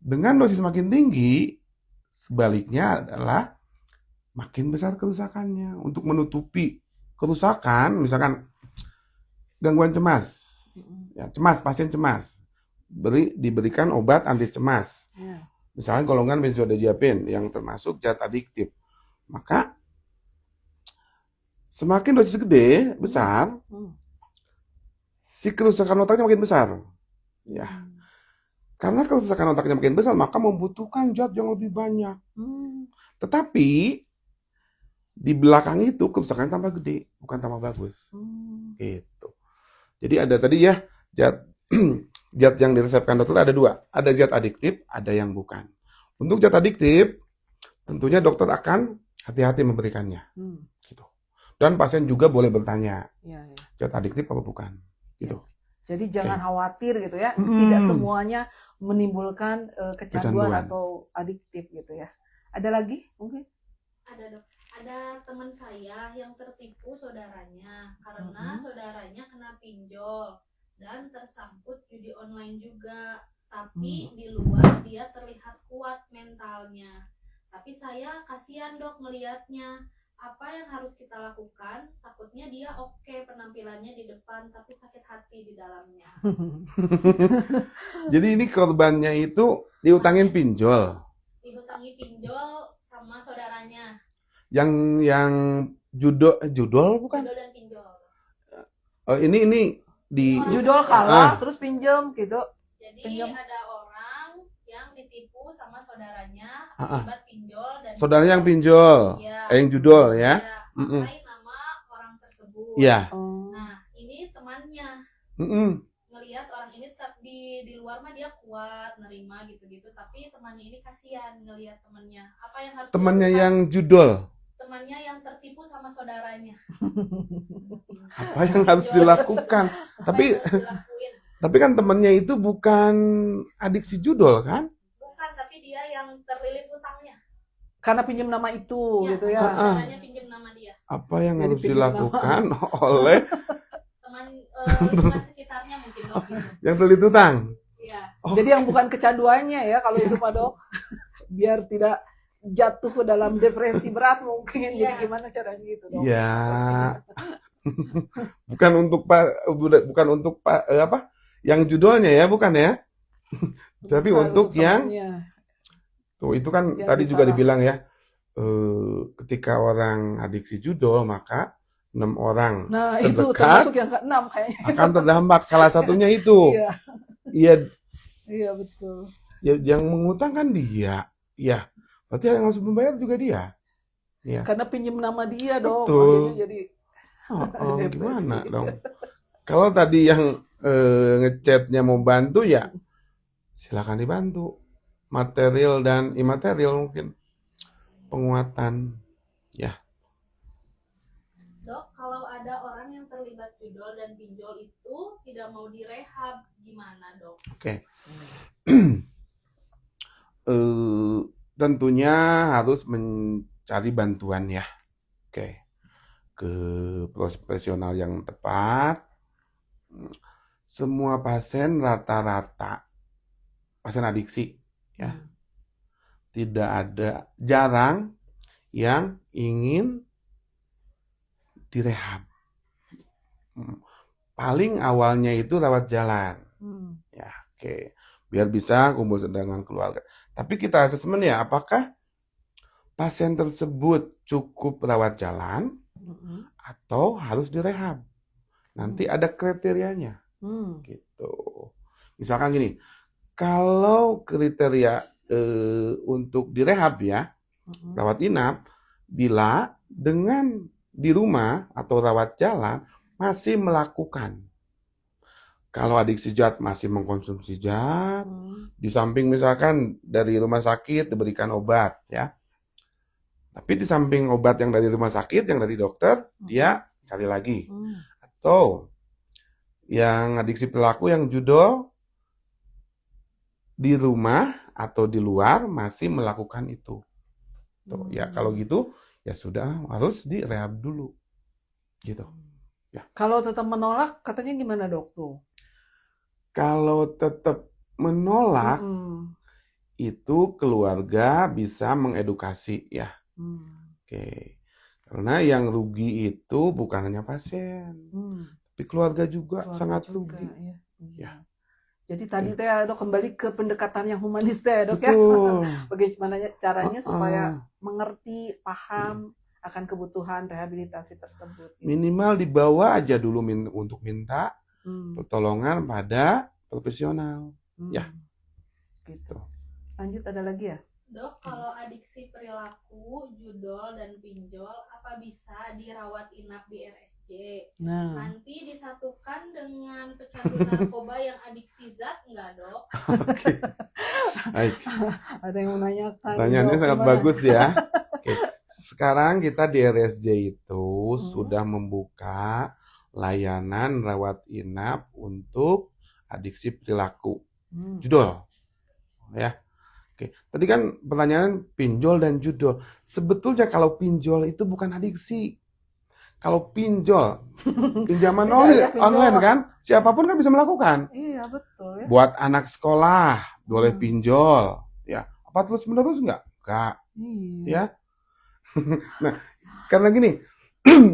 Dengan dosis makin tinggi, sebaliknya adalah makin besar kerusakannya. Untuk menutupi kerusakan, misalkan gangguan cemas. Ya, cemas, pasien cemas. Diberikan obat anti cemas. Iya. Misalnya golongan benzodiazepin yang termasuk zat adiktif. Maka semakin dosis gede, besar, si kerusakan otaknya makin besar. Ya. Karena kerusakan otaknya makin besar, maka membutuhkan zat yang lebih banyak. Tetapi di belakang itu kerusakannya tambah gede, bukan tambah bagus. Gitu. Jadi ada tadi ya zat zat yang diresepkan dokter ada dua, ada zat adiktif, ada yang bukan. Untuk zat adiktif, tentunya dokter akan hati-hati memberikannya. Gitu. Dan pasien juga boleh bertanya, zat adiktif apa bukan? Gitu. Jadi jangan khawatir gitu ya, tidak semuanya menimbulkan kecanduan atau adiktif gitu ya. Ada lagi mungkin? Ada dok. Ada teman saya yang tertipu saudaranya karena saudaranya kena pinjol dan tersangkut judi online juga. Tapi di luar dia terlihat kuat mentalnya. Tapi saya kasihan dok melihatnya. Apa yang harus kita lakukan? Takutnya dia oke penampilannya di depan, tapi sakit hati di dalamnya. Jadi ini korbannya itu diutangin pinjol. Dihutangi pinjol sama saudaranya. Yang judol bukan? Pinjol dan pinjol. Oh, ini di Judol kalah, terus pinjam gitu. Jadi Pinjam. ada orang yang ditipu sama saudaranya akibat pinjol dan saudaranya yang pinjol, ya, yang judol ya. pakai nama orang tersebut. Iya. Nah, ini temannya ngelihat orang ini di luar mah dia kuat nerima gitu-gitu, tapi temannya ini kasihan ngelihat temannya. Apa yang harus Temannya dilakukan? yang judol. Temannya yang tertipu sama saudaranya. Apa yang harus dilakukan? Tapi tapi kan temannya itu bukan adiksi judol kan? Bukan, tapi dia yang terlilit hutangnya. Karena pinjam nama itu gitu ya. Saudaranya pinjam nama dia. Apa yang Jadi harus pinjam dilakukan oleh Teman lingkungan sekitarnya mungkin dok. yang terlilit hutang? Iya. Jadi yang bukan kecanduannya ya kalau itu Pak Dok. Biar tidak jatuh ke dalam depresi berat mungkin. Jadi gimana caranya gitu Dok? Ya. bukan untuk apa? Yang judulnya ya, bukan ya? Tapi Bukan, untuk yang temannya. tuh itu kan Yang tadi juga disalah. dibilang ya, ketika orang adiksi judol maka 6 orang Nah itu terdekat termasuk yang ke-6 kayaknya. akan terdampak. Salah satunya itu. Iya. Iya, Iya betul. ya, yang mengutang kan dia. Iya. Berarti yang harus membayar juga dia. Iya. Karena pinjam nama dia dong. Betul. Akhirnya jadi depresi. Gimana dong? Kalau tadi yang ngechatnya mau bantu ya silakan dibantu. Material dan imaterial mungkin penguatan. Ya. Dok, kalau ada orang yang terlibat judol dan pinjol itu tidak mau direhab, gimana dok? Oke. Tentunya harus mencari bantuan ya. Oke. Ke profesional yang tepat. Semua pasien rata-rata pasien adiksi ya. Tidak ada, jarang yang ingin direhab. Paling awalnya itu lewat jalan. Ya, oke. Biar bisa kumpul dengan keluarga. Tapi kita asesmen ya, apakah pasien tersebut cukup rawat jalan atau harus direhab? Nanti ada kriterianya. Gitu. Misalkan gini, kalau kriteria untuk direhab ya, rawat inap, bila dengan di rumah atau rawat jalan masih melakukan. Kalau adiksi zat masih mengkonsumsi zat, di samping misalkan dari rumah sakit diberikan obat ya. Tapi di samping obat yang dari rumah sakit, yang dari dokter, dia cari lagi. Atau Yang adiksi perilaku yang judul di rumah atau di luar masih melakukan itu. Tuh, ya kalau gitu ya sudah harus direhab dulu. Gitu. Ya. Kalau tetap menolak, katanya gimana dok tuh? Kalau tetap menolak Mm-mm. itu keluarga bisa mengedukasi ya. Oke. Karena yang rugi itu bukan hanya pasien, tapi keluarga juga Keluarga sangat juga, rugi. ya. Ya. Jadi tadi teh dok kembali ke pendekatan yang humanis teh dok ya. Betul. Bagaimana caranya supaya Uh-uh. mengerti, paham akan kebutuhan rehabilitasi tersebut. Gitu. Minimal dibawa aja dulu untuk minta Hmm. pertolongan pada profesional. Ya. Gitu. Lanjut ada lagi ya? Dok, kalau adiksi perilaku, judol, dan pinjol, apa bisa dirawat inap di RSJ? Nah, Nanti disatukan dengan pecandu narkoba yang adiksi zat, enggak dok? Oke. Baik. ada yang menanyakan. Pertanyaannya dok, sangat gimana? bagus ya. Oke. Sekarang kita di RSJ itu sudah membuka layanan rawat inap untuk adiksi perilaku. Judol. Ya. Oke. Tadi kan pertanyaan pinjol dan judol. Sebetulnya kalau pinjol itu bukan adiksi. Kalau pinjol, pinjaman online kan, siapapun kan bisa melakukan. Iya, betul ya. Buat anak sekolah boleh pinjol, ya. Apa terus-menerus enggak? Enggak. Ya. Nah, karena gini,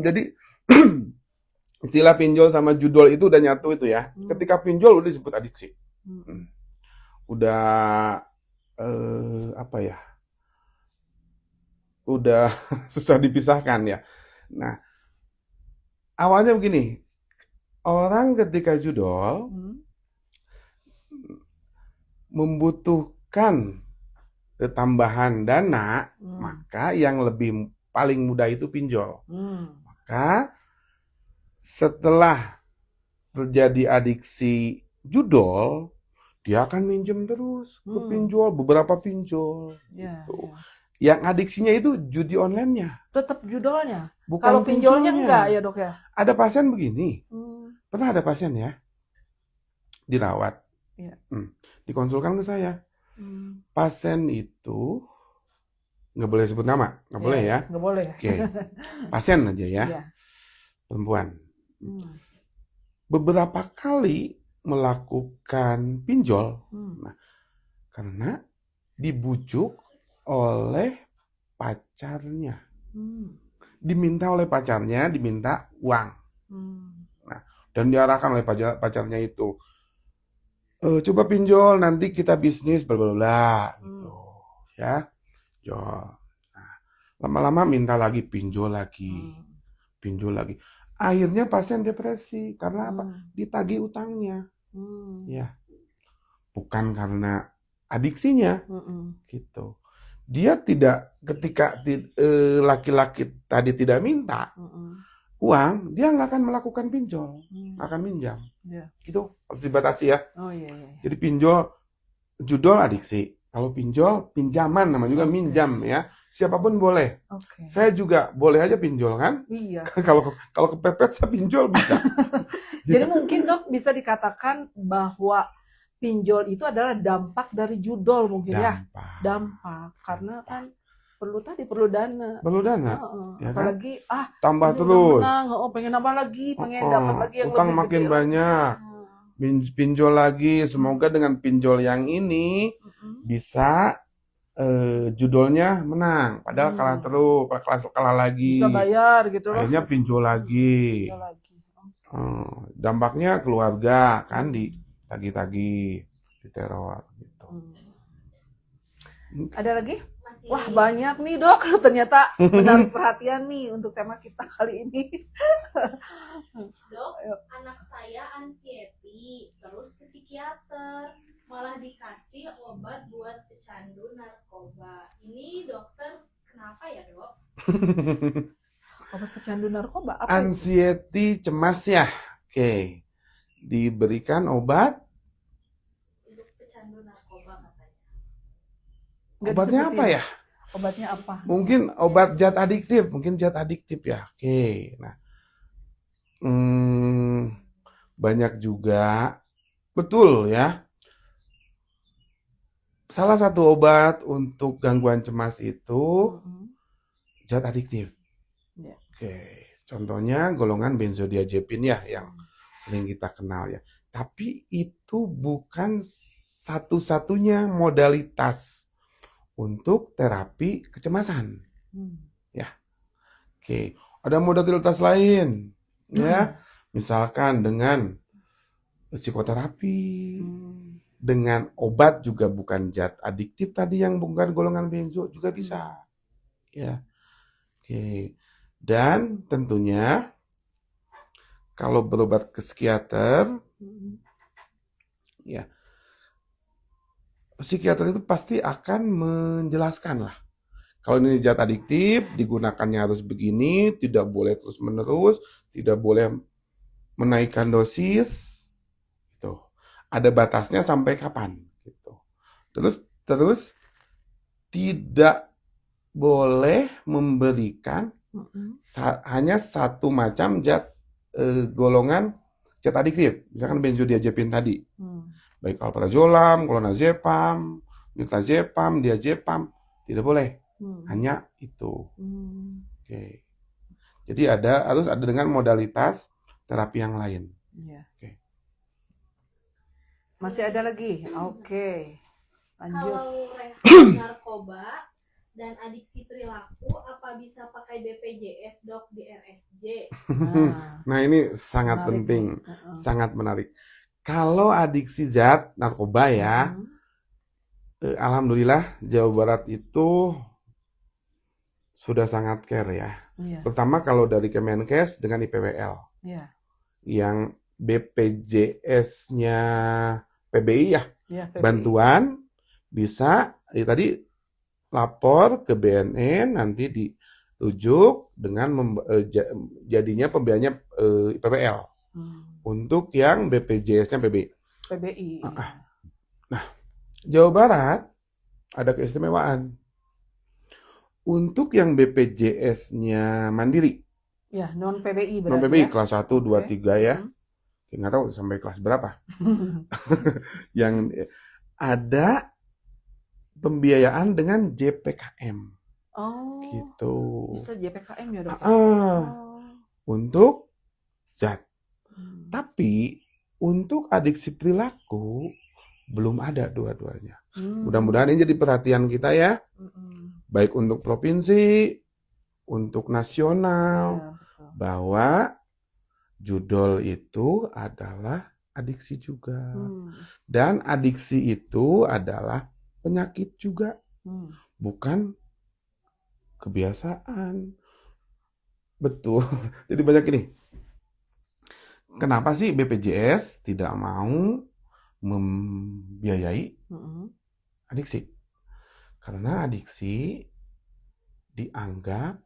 jadi istilah pinjol sama judol itu udah nyatu itu ya. Ketika pinjol udah disebut adiksi. Udah apa ya? Udah susah dipisahkan ya. Nah, awalnya begini, orang ketika judol membutuhkan tambahan dana, maka yang paling mudah itu pinjol. Maka setelah terjadi adiksi judol, dia akan minjem terus ke pinjol, beberapa pinjol. Gitu. Yang adiksinya itu judi online-nya. Tetap judolnya. Bukan kalau pinjolnya enggak ya dok ya? Ada pasien begini. Pernah ada pasien ya, dirawat. Dikonsulkan ke saya. Pasien itu nggak boleh sebut nama, nggak boleh ya? Nggak boleh. Oke. Pasien aja ya, perempuan. Beberapa kali melakukan pinjol, nah, karena dibujuk oleh pacarnya, diminta uang, nah, dan diarahkan oleh pacarnya itu, coba pinjol nanti kita bisnis bla bla bla, gitu, ya, jual. Nah, lama-lama minta lagi pinjol lagi. Akhirnya pasien depresi karena apa? Ditagih utangnya, ya, bukan karena adiksinya, gitu. Dia tidak, ketika laki-laki tadi tidak minta uang, dia nggak akan melakukan pinjol, akan minjam, gitu. Harus dibatasi ya. Jadi pinjol, judol adiksi. Kalau pinjol, pinjaman namanya juga minjam ya. Siapapun boleh. Saya juga boleh aja pinjol kan? Iya. Kalau kepepet saya pinjol bisa. Jadi mungkin dok bisa dikatakan bahwa pinjol itu adalah dampak dari judol mungkin ya. Dampak. Karena kan perlu dana. Ya apalagi kan? Tambah terus. Menang, pengen nambah lagi, pengen dapat lagi yang utang lebih makin gede banyak. Pinjol lagi. Semoga dengan pinjol yang ini bisa judolnya menang, padahal kalah terus, kalah lagi. Bisa bayar gitu loh. Akhirnya pinjol lagi. Dampaknya keluarga kan ditagi-tagi, diteror gitu. Ada lagi? Wah banyak nih dok, ternyata menarik perhatian nih untuk tema kita kali ini. Dok, anak saya anxiety, terus ke psikiater, malah dikasih obat buat pecandu narkoba. Ini dokter kenapa ya dok? Obat pecandu narkoba apa? Anxiety, cemas ya. Oke. Diberikan obat untuk pecandu narkoba katanya. Obatnya apa ya? Obatnya apa? Mungkin obat zat adiktif, ya. Oke. Nah, banyak juga, betul ya. Salah satu obat untuk gangguan cemas itu zat adiktif. Ya. Oke, contohnya golongan benzodiazepin ya yang sering kita kenal ya. Tapi itu bukan satu-satunya modalitas untuk terapi kecemasan. Ya. Oke, ada modalitas lain ya. Misalkan dengan psikoterapi, dengan obat juga bukan zat adiktif tadi yang bukan golongan benzo juga bisa. Ya. Oke. Dan tentunya kalau berobat ke psikiater, ya psikiater itu pasti akan menjelaskan lah. Kalau ini zat adiktif, digunakannya harus begini, tidak boleh terus-menerus, tidak boleh menaikkan dosis, gitu. Ada batasnya sampai kapan, gitu. Terus tidak boleh memberikan hanya satu macam zat golongan zat adiktif, misalkan benzodiazepin tadi, baik alprazolam, clonazepam, mirtazepam, diazepam, tidak boleh, hanya itu. Oke. Jadi harus ada dengan modalitas terapi yang lain. Oke. Masih ada lagi? Oke. Lanjut. Kalau rehab narkoba dan adiksi perilaku, apa bisa pakai BPJS dok di RSJ? Nah ini sangat penting, sangat menarik. Kalau adiksi zat narkoba ya, alhamdulillah Jawa Barat itu sudah sangat care ya. Pertama kalau dari Kemenkes dengan IPWL, yang BPJS-nya PBI ya, PBI. Bantuan bisa tadi lapor ke BNN, nanti dirujuk dengan jadinya pembiayanya IPWL untuk yang BPJS-nya PBI. Nah, Jawa Barat ada keistimewaan untuk yang BPJS-nya Mandiri. Ya, non PBI berarti. Non PBI ya? kelas 1, 2, 3 ya. Nggak tahu sampai kelas berapa. Yang ada pembiayaan dengan JPKM. Oh. Gitu. Bisa JPKM ya, Dok? Untuk zat. Tapi untuk adiksi perilaku belum ada dua-duanya. Mudah-mudahan ini jadi perhatian kita ya. Baik untuk provinsi, untuk nasional, bahwa judol itu adalah adiksi juga. Dan adiksi itu adalah penyakit juga, bukan kebiasaan. Betul. Jadi banyak ini. Kenapa sih BPJS tidak mau membiayai adiksi? Karena adiksi dianggap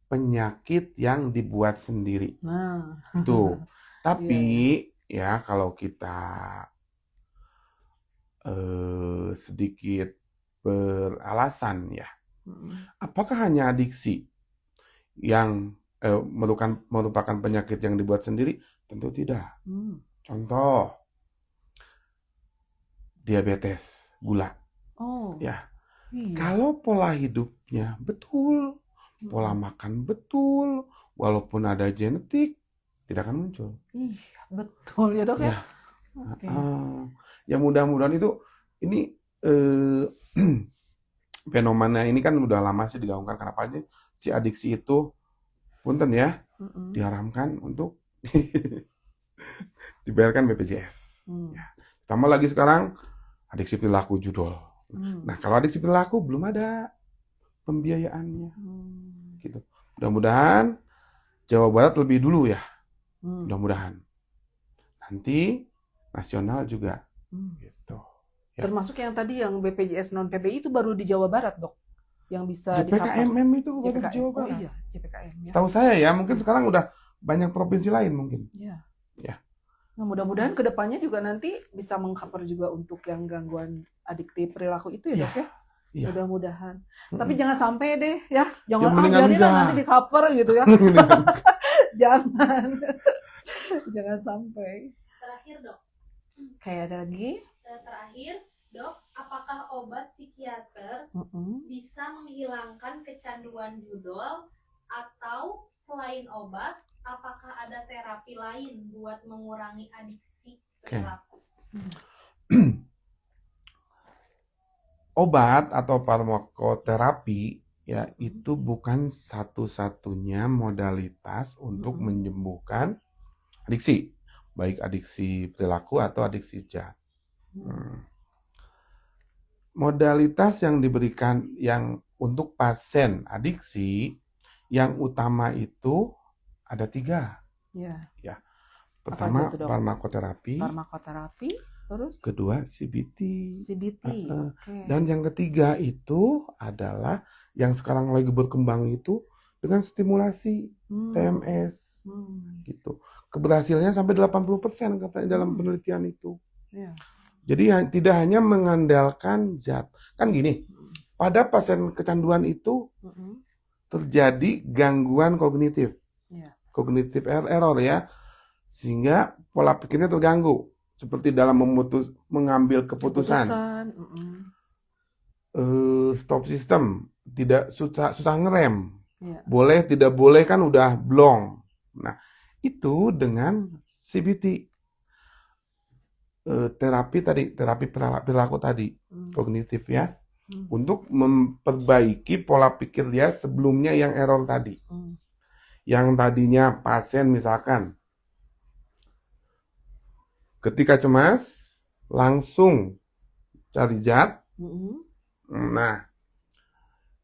penyakit yang dibuat sendiri. Tuh. Tapi ya kalau kita sedikit beralasan ya, apakah hanya adiksi yang merupakan penyakit yang dibuat sendiri? Tentu tidak. Contoh diabetes, gula. Ya. Kalau pola hidupnya betul, pola makan betul, walaupun ada genetik, tidak akan muncul. Betul ya, Dok ya. Ya mudah-mudahan ini fenomena ini kan udah lama sih digaungkan. Kenapa aja si adiksi itu punten ya diharamkan untuk dibayarkan BPJS. Ya. Tambah lagi sekarang adiksi perilaku judul. Nah kalau adiksi perilaku belum ada pembiayaannya. Gitu. Mudah-mudahan Jawa Barat lebih dulu ya. Mudah-mudahan. Nanti nasional juga. Gitu. Ya. Termasuk yang tadi yang BPJS non PBI itu baru di Jawa Barat, Dok. Yang bisa JPKMM itu baru di Jawa Barat. Iya, JPKM. Ya. Setahu saya ya, mungkin sekarang udah banyak provinsi lain mungkin. Iya. Ya. Nah, mudah-mudahan kedepannya juga nanti bisa meng-cover juga untuk yang gangguan adiktif perilaku itu ya, Dok ya. Iya. Mudah-mudahan. Tapi jangan sampai deh ya. Jangan biarin nanti di cover gitu ya. Jangan. Jangan sampai. Terakhir dok, Kayak ada lagi. terakhir dok, apakah obat psikiater bisa menghilangkan kecanduan judol, atau selain obat, apakah ada terapi lain buat mengurangi adiksi perilaku? Obat atau farmakoterapi ya itu bukan satu-satunya modalitas untuk menyembuhkan adiksi, baik adiksi perilaku atau adiksi zat. Modalitas yang diberikan yang untuk pasien adiksi yang utama itu ada 3. Ya. Pertama Apa itu, Dok? farmakoterapi, terus kedua CBT, CBT. Oke. dan yang ketiga itu adalah yang sekarang lagi berkembang itu dengan stimulasi TMS gitu. Keberhasilannya sampai 80% katanya dalam penelitian itu. Ya. Jadi tidak hanya mengandalkan zat. Kan gini, pada pasien kecanduan itu terjadi gangguan kognitif. Kognitif error ya. Sehingga pola pikirnya terganggu. Seperti dalam mengambil keputusan. Stop system, tidak susah ngerem. Boleh tidak boleh kan udah blong. Nah, itu dengan CBT. Terapi perilaku tadi, kognitif ya. Untuk memperbaiki pola pikir dia sebelumnya yang error tadi. Yang tadinya pasien misalkan ketika cemas langsung cari zat.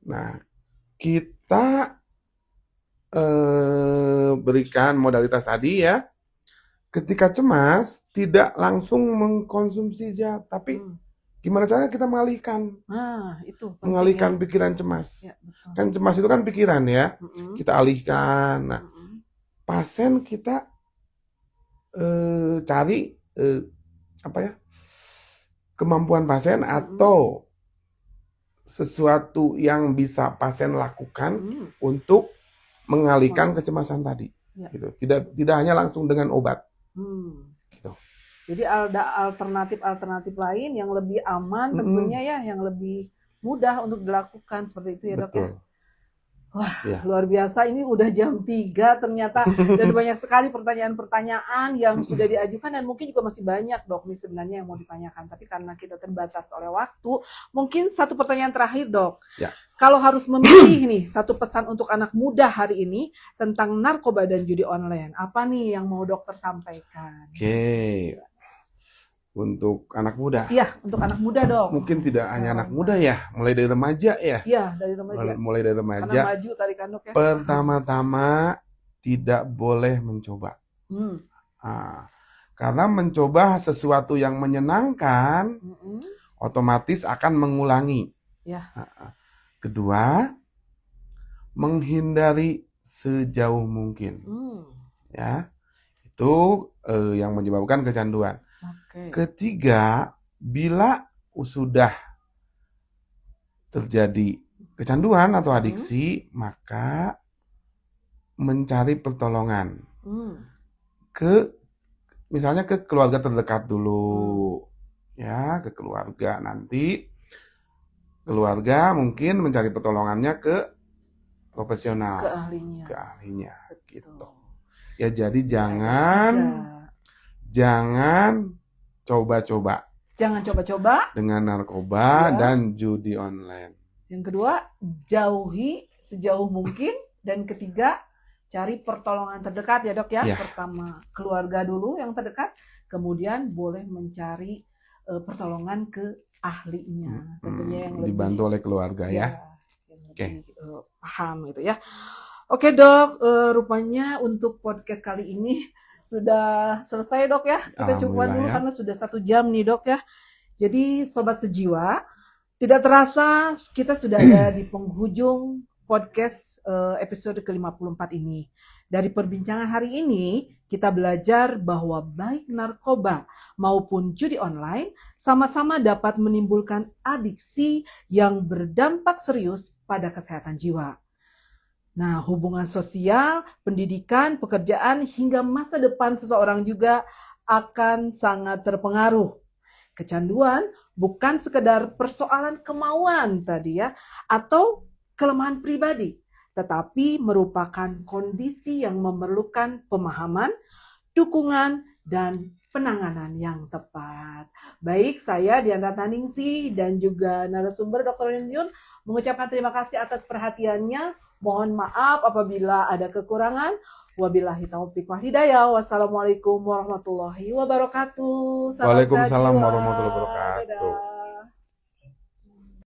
Nah kita berikan modalitas tadi ya. Ketika cemas tidak langsung mengkonsumsi zat, tapi gimana caranya kita mengalihkan? Itu mengalihkan pikiran cemas. Ya, betul. Kan cemas itu kan pikiran ya. Kita alihkan. Nah, pasien kita cari kemampuan pasien atau sesuatu yang bisa pasien lakukan untuk mengalihkan kecemasan tadi. Gitu. Tidak hanya langsung dengan obat. Gitu. Jadi ada alternatif lain yang lebih aman tentunya ya, yang lebih mudah untuk dilakukan seperti itu ya dok ya. Wah, luar biasa, ini udah jam 3 ternyata dan banyak sekali pertanyaan-pertanyaan yang sudah diajukan dan mungkin juga masih banyak dok nih sebenarnya yang mau ditanyakan, tapi karena kita terbatas oleh waktu, mungkin satu pertanyaan terakhir dok. Kalau harus memilih nih satu pesan untuk anak muda hari ini tentang narkoba dan judi online, apa nih yang mau dokter sampaikan? Untuk anak muda. Iya, untuk anak muda dong. Mungkin tidak hanya anak muda ya, mulai dari remaja ya. Iya, dari remaja. Mulai dari remaja. Karena maju tarikan dok ya. Pertama-tama tidak boleh mencoba. Karena mencoba sesuatu yang menyenangkan, otomatis akan mengulangi. Kedua, menghindari sejauh mungkin. Ya, itu yang menyebabkan kecanduan. Ketiga, bila sudah terjadi kecanduan atau adiksi, maka mencari pertolongan misalnya ke keluarga terdekat dulu, ya, ke keluarga. Nanti keluarga mungkin mencari pertolongannya ke profesional, ke ahlinya, gitu. Ya, jadi jangan coba-coba. Jangan coba-coba dengan narkoba dan judi online. Yang kedua, jauhi sejauh mungkin. Dan ketiga, cari pertolongan terdekat ya dok ya. Pertama, keluarga dulu yang terdekat. Kemudian boleh mencari pertolongan ke ahlinya. Tentunya yang dibantu oleh keluarga ya. Yang lebih paham gitu ya. Oke dok, rupanya untuk podcast kali ini sudah selesai dok ya. Kita coba dulu karena sudah 1 jam nih dok ya. Jadi sobat sejiwa, tidak terasa kita sudah ada di penghujung podcast episode ke-54 ini. Dari perbincangan hari ini, kita belajar bahwa baik narkoba maupun judi online sama-sama dapat menimbulkan adiksi yang berdampak serius pada kesehatan jiwa. Nah, hubungan sosial, pendidikan, pekerjaan, hingga masa depan seseorang juga akan sangat terpengaruh. Kecanduan bukan sekedar persoalan kemauan tadi ya, atau kelemahan pribadi, tetapi merupakan kondisi yang memerlukan pemahaman, dukungan, dan penanganan yang tepat. Baik, saya Diana Taningsih dan juga narasumber Dr. Yun mengucapkan terima kasih atas perhatiannya. Mohon maaf apabila ada kekurangan. Wabillahi taufiq wal hidayah. Wassalamualaikum warahmatullahi wabarakatuh. Salam sehat Waalaikumsalam jiwa. warahmatullahi wabarakatuh. Dadah.